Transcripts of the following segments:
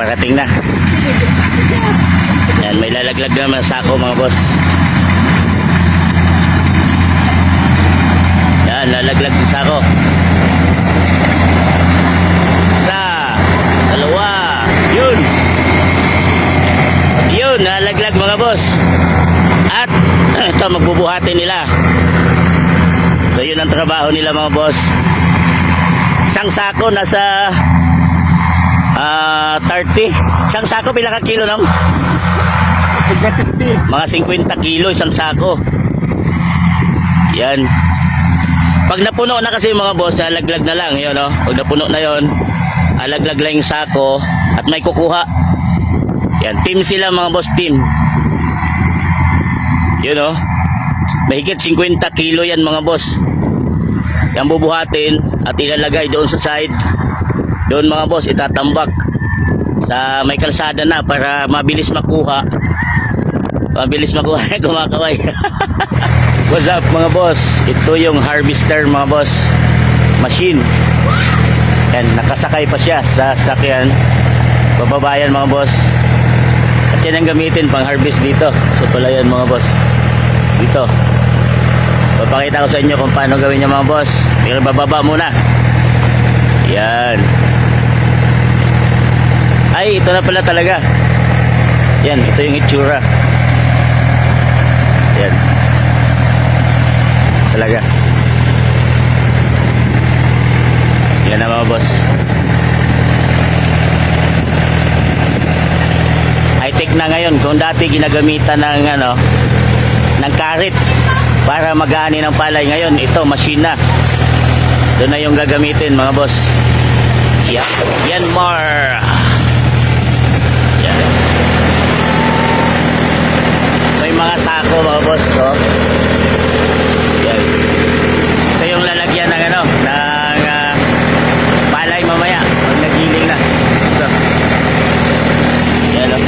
parating na. Yan, may lalaglag naman sako mga boss. Yan, lalaglag din sako. Isa, dalawa, yun. Yun, lalaglag mga boss. At ito, magbubuhatin nila. So yun ang trabaho nila mga boss. Isang sako nasa 30. Isang sako bilang ka kilo nang? Mga 50 kilo isang sako. Yan. Pag napuno na kasi mga boss, alaglag na lang yun, no? Pag napuno na yon, alaglag lang yung sako at may kukuha. Yan, team sila mga boss, team. Yun, no? Mahigit 50 kilo yan mga boss. Yan bubuhatin at ilalagay doon sa side. Doon mga boss, itatambak sa may kalsada na para mabilis makuha. Mabilis makuha. Kumakaway. What's up mga boss? Ito yung harvester mga boss machine. Yan, nakasakay pa siya sa sasakyan. Bababayan mga boss. At yan ang gamitin pang harvest dito. So pala yan mga boss. Dito. Papakita ko sa inyo kung paano gawin niya mga boss. Pero bababa muna. Yan. Ay, ito na pala talaga. Yan, ito yung itsura. Yan. Talaga. Yan na mga boss. High-tech na ngayon. Kung dati ginagamitan ng ng karit para mag-aani ng palay, ngayon ito machine na. Ito na yung gagamitin mga boss. Yan more. Yan. May mga sako mga boss, oh. Yan. Ito yung lalagyan ng ng palay mamaya pag nagiling na. Ito. Yan, oh.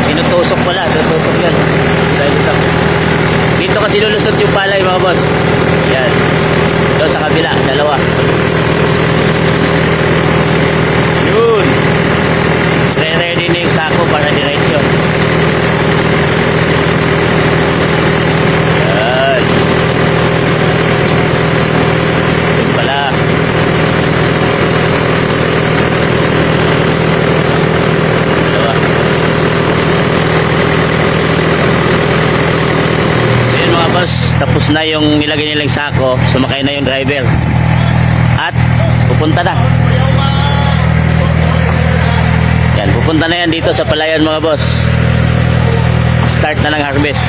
Tinutusok pala, tutusok yan. So, ito. Dito kasi lulusot yung palay mga boss. Yan. Ito sa kabila, dalawa. Yun. Ready na yung sako para diretso. Yan. Yun pala. Dalawa. So yun mga boss, tapos na yung nilagay nilang sako, sumakay na yung driver. At pupunta na. Yan, pupunta na yan dito sa palayan mga boss. Start na ng harvest.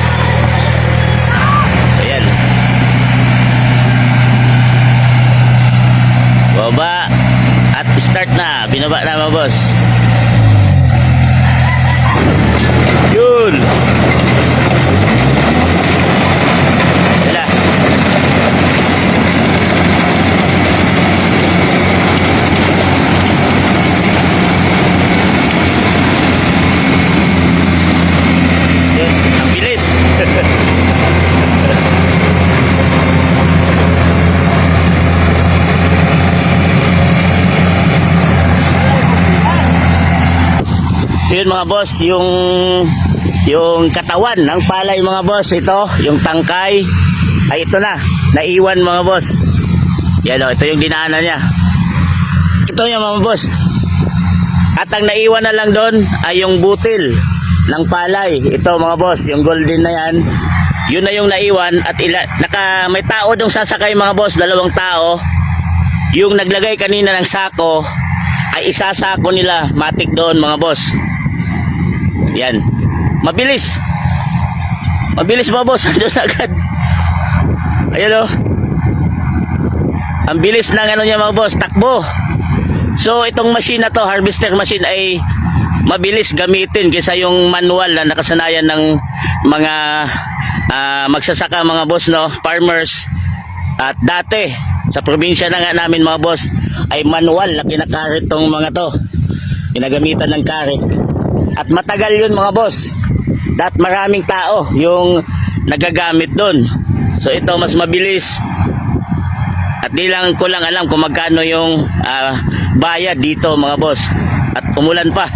So yan. Baba. At start na. Binaba na mga boss. Yun. Wala. Yun mga boss, yung katawan ng palay mga boss, ito, yung tangkay ay ito na, naiwan mga boss. Yan o, ito yung dinaanan niya. Ito yung mga boss. At ang naiwan na lang doon ay yung butil ng palay. Ito mga boss, yung golden na yan. Yun na yung naiwan at may tao dong sasakay mga boss, 2 tao. Yung naglagay kanina ng sako ay isasako nila matik doon mga boss. Yan. Mabilis. Mabilis mga boss. Andun agad. Ayan o. Ang bilis ng niya mga boss. Takbo. So itong machine na to, harvester machine, ay mabilis gamitin kaysa yung manual na nakasanayan ng mga magsasaka mga boss, no, farmers. At dati sa probinsya na nga namin mga boss ay manual na kinakarit tong mga to, ginagamitan ng karit. At matagal yun mga boss, at maraming tao yung nagagamit doon. So ito mas mabilis. At di lang ko lang alam kung magkano yung bayad dito mga boss. At umulan pa.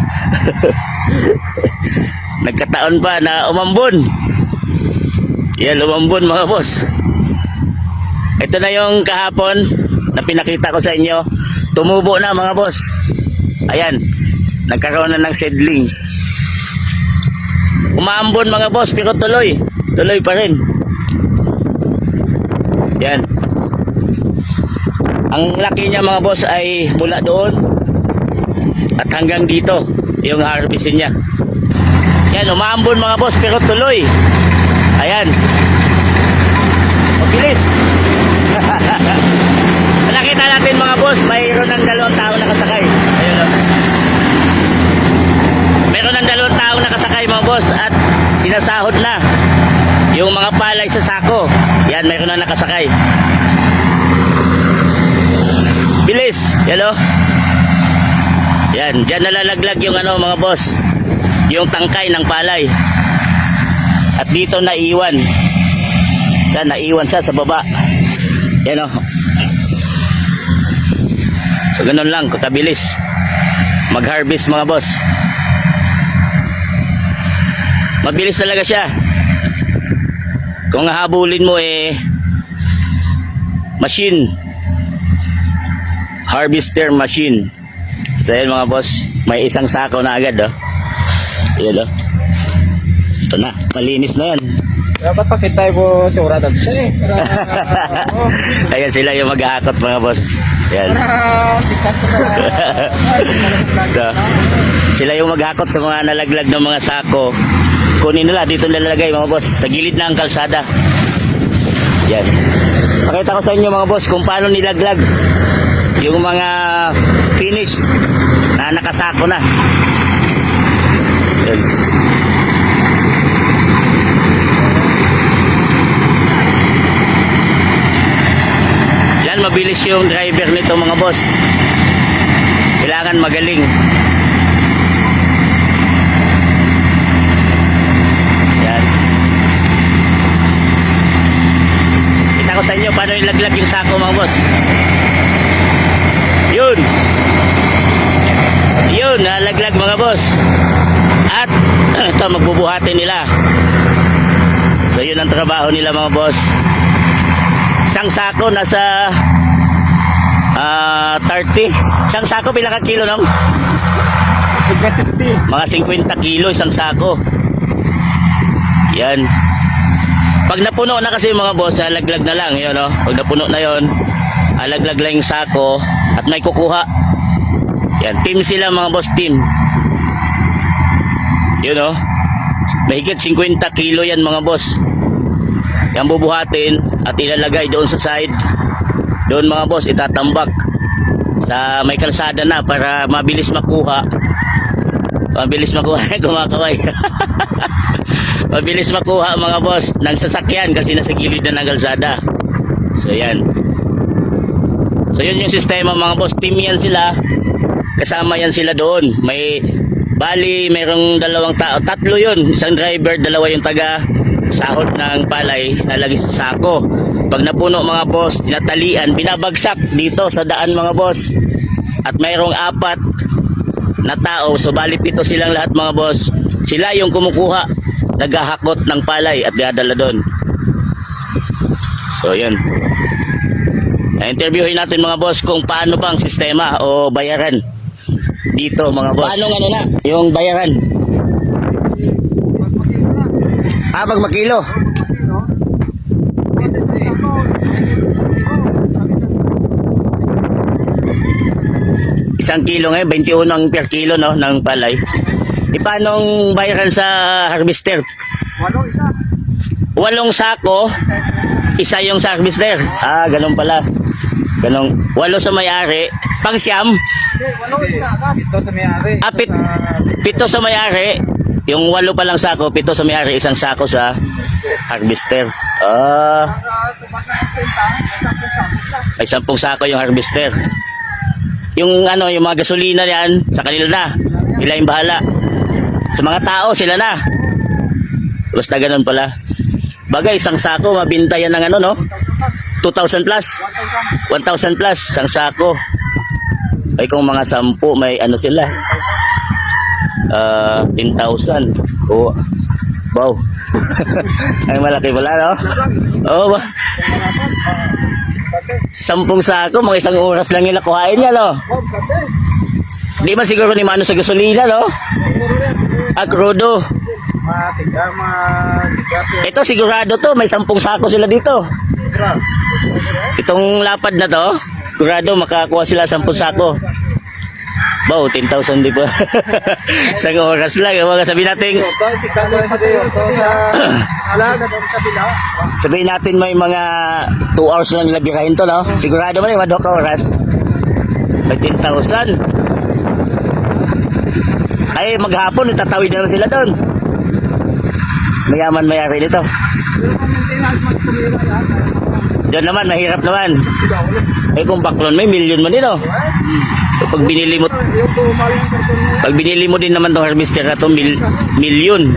Nagkataon pa na umambon. Yan, umambon mga boss. Ito na yung kahapon na pinakita ko sa inyo. Tumubo na mga boss. Ayan, nagkaroon na ng seedlings. Umaambon mga boss, pero tuloy pa rin. Yan. Ang laki niya mga boss ay mula doon at hanggang dito yung harvestin niya. Yan, umaambon mga boss, pero tuloy. Ayan. Mabilis. Nakita natin mga boss, mayroon ng 2 tao nakasakay. Ayun o. Meron ng 2 tao nakasakay mga boss at sinasahod na yung mga palay sa sako. Yan, mayroon na nakasakay. Bilis. Yan o. Yan, dyan nalalaglag yung ano mga boss, yung tangkay ng palay. At dito naiwan. Yan, naiwan siya sa baba. Yan o. So ganun lang, kakabilis mag-harvest mga boss. Mabilis talaga siya. Kung hahabulin mo machine, harvester machine. So yan mga boss, may isang sako na agad oh. Yan oh. Ito na, malinis na yan. Dapat pakita mo si Ura dati eh. Ayan sila yung maghahakot mga boss. Yan. So, sila yung maghakot sa mga nalaglag ng mga sako. Kunin nila, dito nilalagay mga boss, sa gilid na ang kalsada. Yan. Pakita ko sa inyo mga boss kung paano nilaglag yung mga finish na nakasako na. Yan. Yan, mabilis yung driver nito mga boss. Kailangan magaling. Yan. Kita ko sa inyo paano ilaglag yung sako mga boss. Yun. Yun, nalaglag mga boss. At ito, magbubuhatin nila. So yun ang trabaho nila mga boss. Isang sako nasa 30. Isang sako bilang kilo nung? 50. Mga 50 kilo isang sako. Yan. Pag napuno na kasi mga boss, alaglag na lang. Yun, no? Pag napuno na yon, alaglag lang yung sako at may kukuha. Yan. Team sila mga boss, team. Yun, no? Mahigit 50 kilo yan mga boss. Yan bubuhatin at ilalagay doon sa side. Doon mga boss, itatambak sa may kalsada na para mabilis makuha. Mabilis makuha. Kumakaway. Mabilis makuha mga boss ng sasakyan kasi nasa gilid na ng kalsada. So yan. So yun yung sistema mga boss. Team yan sila. Kasama yan sila doon. May bali, mayroong 2 tao. 3 yun. Isang driver, 2 yung taga sahod ng palay na lagi sa sako. Pag napuno mga boss, tinatalian, binabagsak dito sa daan mga boss. At mayroong 4 na tao, so bali 7 silang lahat mga boss. Sila yung kumukuha, naghahakot ng palay at dinadala doon. So yun. Na-interviewin natin mga boss kung paano bang sistema o bayaran dito mga boss. Paano ano na yung bayaran? Pag makilo. Isang kilo ngayon, 21 ang per kilo no, ng palay. Paanong bayaran sa harvester? 8 sako, isa yung sa harvester. Ganun pala. Ganun. 8 sa may-ari. Pang siyam? 7 sa may-ari. 7 sa may-ari. Yung 8 pa lang sako, 7 sa may-ari, isang sako sa harvester. May 10 sako yung harvester. Yung ano, yung mga gasolina yan, sa kanila na. Sila yung bahala. Sa mga tao, sila na. Basta ganun pala. Bagay, isang sako, mabinta yan ng ano, no? 2,000 plus. 1,000 plus, isang sako. Ay kung mga 10 may ano sila. 10,000. Oh. Wow. Ay malaki pala, no? Oo ba? 10 sako, mga 1 oras lang nila kuhain niya, no? Di ba siguro ni Mano sa gasolina, no? Crudo. Matigas. Ito sigurado to, may 10 sako sila dito. Itong lapad na to, sigurado makakuha sila 10 sako. Wow, 10,000 di ba? Isang oras lang, mga sabihin natin, sabihin natin may mga 2 hours lang nila birahin to, no? Sigurado man yung mga 2 oras. May 10,000. Ay, maghapon, itatawid na lang sila doon. Mayaman mayari nito. Diyan naman, mahirap naman. Eh kung baklon, may milyon man din, oh. So, pag binili mo din naman tong harvester na to, milyon.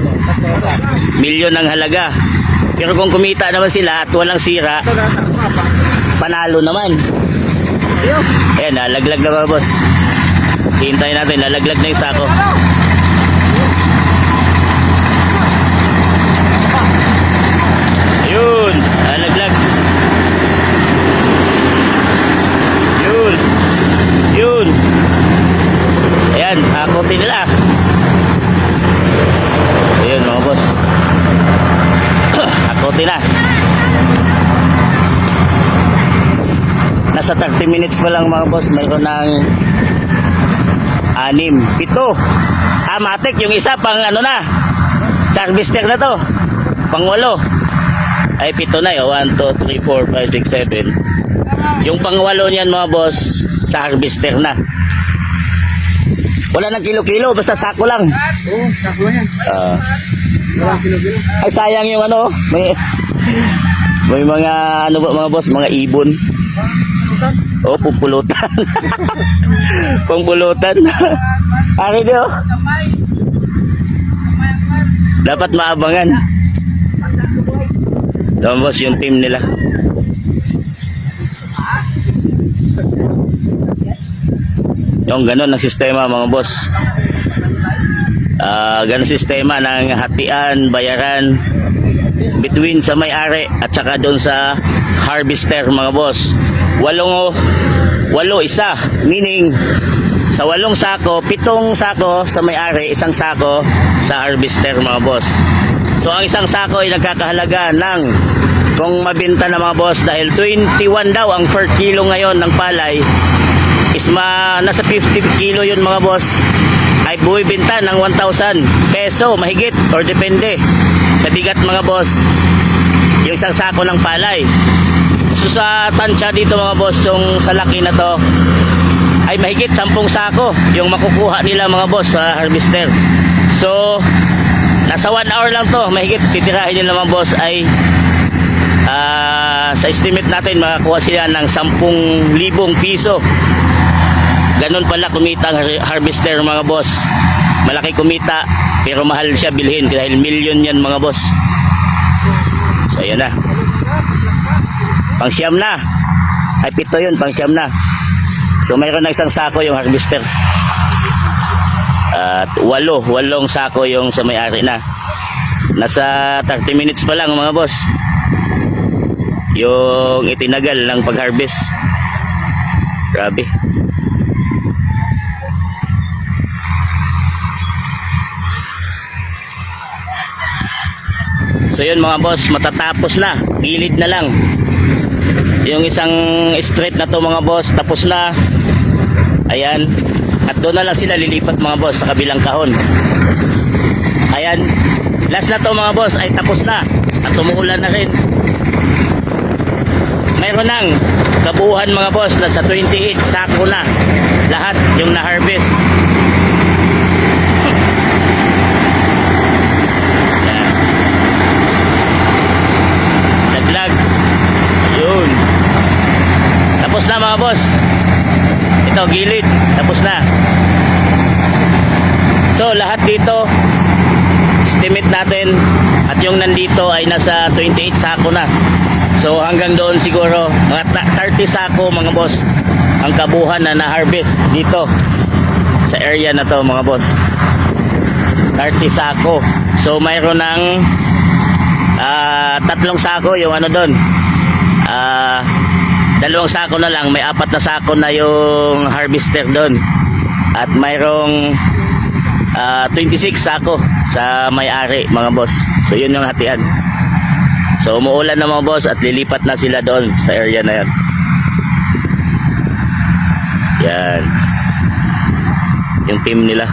Milyon ang halaga. Pero kung kumita naman sila at walang sira, panalo naman. Ayan, nalaglag na mga boss. Hintayin natin, nalaglag na yung sako. Ayun, nalaglag. Yun. Yun. Ayan, hakotin nila. Ayun mga boss. Hakotin na. Nasa 30 minutes pa lang mga boss, mayroon ng 6, 7. Matik, yung isa pang ano na. Sa harvester na to. Pang 8. Ay 7 na yun. 1, 2, 3, 4, 5, 6, 7. Yung pang 8 niyan mga boss, sa harvester na. Wala ng kilo-kilo, basta sako lang. Oo, sako yan. Walang kilo-kilo. Ay sayang yung ano, may mga ano ba mga boss, mga ibon. Oh, pupulutan. Pangpulutan. Ari dio. Dapat maabangan. Ito boss yung team nila. Yung ganun ang sistema mga boss. Ganun sistema ng hatian, bayaran between sa may-ari at saka doon sa harvester mga boss. 8 isa, meaning sa 8 sako, 7 sako sa may-ari, 1 sako sa harvester mga boss. So ang 1 sako ay nagkakahalaga ng, kung mabenta na mga boss, dahil 21 daw ang per kilo ngayon ng palay, is nasa 50 kilo yun mga boss, ay buwibenta ng 1,000 peso mahigit, or depende sa bigat mga boss, yung 1 sako ng palay. So sa tansya dito mga boss, yung sa laki na to ay mahigit 10 sako yung makukuha nila mga boss sa harvester. So nasa 1 hour lang to, mahigit titirahin nila mga boss ay sa estimate natin makakuha sila ng 10,000 piso. Ganun pala kumita ang harvester mga boss. Malaki kumita pero mahal siya bilhin dahil milyon yan mga boss. So ayan na, pang-siyam na. Ay 7 yun, pang-siyam na. So mayroon na 1 sako yung harvester. At 8 sako yung sa may-ari na. Nasa 30 minutes pa lang mga boss yung itinagal ng pag-harvest. Grabe. So yun mga boss, matatapos na. Gilid na lang. Yung isang straight na to mga boss, tapos na. Ayan. At doon na lang sila lilipat mga boss sa kabilang kahon. Ayan. Last na to mga boss ay tapos na. At tumuulan na rin. Mayroon ng kabuuan mga boss na sa 28 sako na. Lahat yung na-harvest. Yun. Tapos na mga boss. Ito gilid. Tapos na. So lahat dito estimate natin at yung nandito ay nasa 28 sako na. So hanggang doon siguro mga 30 sako mga boss ang kabuhan na na-harvest dito sa area na to mga boss. 30 sako. So mayroon ng 3 sako yung ano doon. 2 sako na lang, may 4 na sako na yung harvester doon. At mayroong 26 sako sa may-ari mga boss. So yun yung hatian. So umuulan na mga boss at lilipat na sila doon sa area na yan. Yan. Yung team nila.